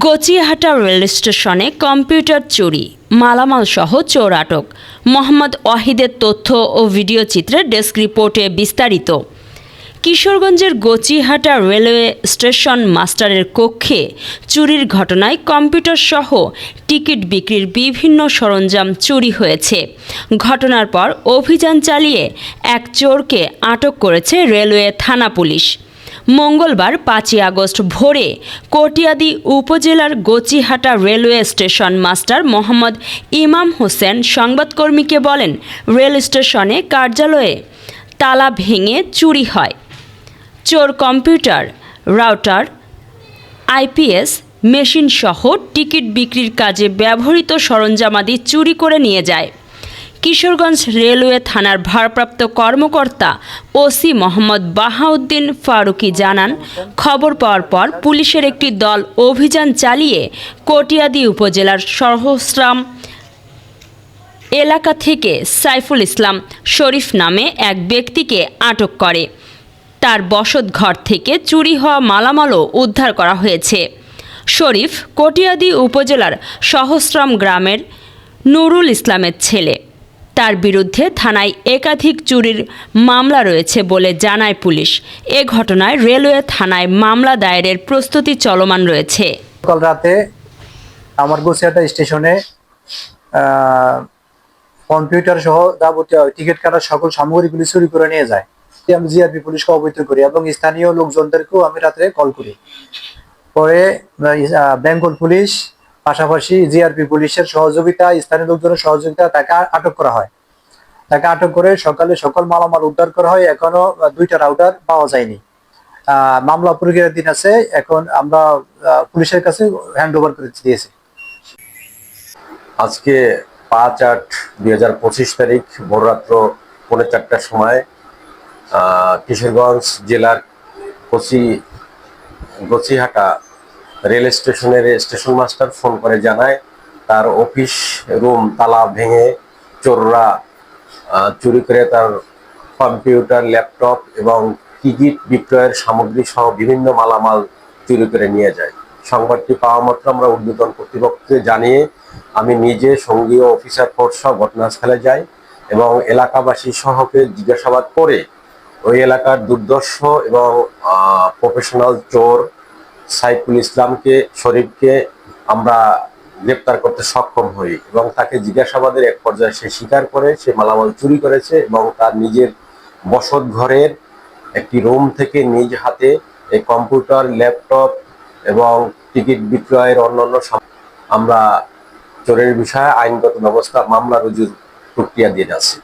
Gochihata rail স্টেশনে computer চুরি, মালামাল সহ চোর আটক। মোহাম্মদ ওয়াহিদের তথ্য ও ভিডিও চিত্রে ডেস্ক রিপোর্টে বিস্তারিত। কিশোরগঞ্জের গচিহাটা রেলওয়ে স্টেশন মাস্টারের কক্ষে চুরির ঘটনায় কম্পিউটার সহ টিকিট বিক্রির বিভিন্ন সরঞ্জাম চুরি হয়েছে। ঘটনার পর অভিযান চালিয়ে এক চোরকে আটক করেছে রেলওয়ে থানা পুলিশ। মঙ্গলবার 5ই আগস্ট ভোরে কটিয়াদী উপজেলার Gochihata railway station master Mohammad ইমাম হোসেন সংবাদকর্মীকে বলেন, রেল স্টেশনে কার্যালয়ে তালা ভেঙে চুরি হয়। চোর কম্পিউটার, রাউটার, আইপিএস মেশিন সহ টিকিট বিক্রির কাজে ব্যবহৃত সরঞ্জামাদি চুরি করে নিয়ে যায়। কিশোরগঞ্জ রেলওয়ে থানার ভারপ্রাপ্ত কর্মকর্তা ওসি মোহাম্মদ বাহাউদ্দিন ফারুকি জানান, খবর পাওয়ার পর পুলিশের একটি দল অভিযান চালিয়ে কটিয়াদী উপজেলার সহস্রাম এলাকা থেকে সাইফুল ইসলাম শরীফ নামে এক ব্যক্তিকে আটক করে। তার বসতঘর থেকে চুরি হওয়া মালামালও উদ্ধার করা হয়েছে। শরীফ কটিয়াদী উপজেলার সহস্রাম গ্রামের নুরুল ইসলামের ছেলে। তার বিরুদ্ধে থানায় একাধিক চুরির মামলা রয়েছে বলে জানায় পুলিশ। এ ঘটনায় রেলওয়ে থানায় মামলা দায়েরের প্রস্তুতি চলমান রয়েছে। কাল রাতে আমার গচিহাটা স্টেশনে কম্পিউটার সহ যাবতীয় টিকিট কাটার সকল সামগ্রীগুলি চুরি করে নিয়ে যায়। আমি জিআরপি পুলিশকে অবহিত করি এবং স্থানীয় লোকজনদেরকেও আমি রাতে কল করি। পরে বেঙ্গল পুলিশ পাশাপাশি জিআরপি পুলিশের সহযোগিতা, স্থানীয় লোকজনের সহযোগিতা তাকে আটক করা হয়। তাকে আটক করে সকালে সকল মালামাল উদ্ধার করা হয়। এখনো 2টা রাউটার পাওয়া যায়নি। মামলা প্রক্রিয়াধীন আছে। এখন আমরা পুলিশের কাছে হ্যান্ড ওভার করে দিয়েছি। আজকে 5/8/2025 তারিখ ভোররাত্র 4:45টার সময় কিশোরগঞ্জ জেলার গচিহাটা রেল স্টেশনের স্টেশন মাস্টার ফোন করে জানায় তার অফিস রুম তালা ভেঙে চোররা চুরি করে তার কম্পিউটার, ল্যাপটপ এবং টিকিট বিক্রয়ের সামগ্রী সহ বিভিন্ন মালামাল চুরি করে নিয়ে যায়। সংবাদটি পাওয়া মাত্র আমরা ঊর্ধ্বতন কর্তৃপক্ষকে জানিয়ে আমি নিজে সঙ্গীয় অফিসার ফোর্স সহ ঘটনাস্থলে যাই এবং এলাকাবাসী সহকে জিজ্ঞাসাবাদ করে ওই এলাকার দুর্দর্শ এবং প্রফেশনাল চোর সাইফুল ইসলামকে, শরীফকে আমরা গ্রেপ্তার করতে সক্ষম হই এবং তাকে জিজ্ঞাসাবাদের এক পর্যায়ে সে স্বীকার করে সে মালামাল চুরি করেছে এবং তার নিজের বসত ঘরের একটি রুম থেকে নিজ হাতে এই কম্পিউটার, ল্যাপটপ এবং টিকিট বিক্রয়ের অন্যান্য আমরা চোরের বিষয়ে আইনগত ব্যবস্থা মামলা রুজুর প্রক্রিয়া দিয়ে যাচ্ছি।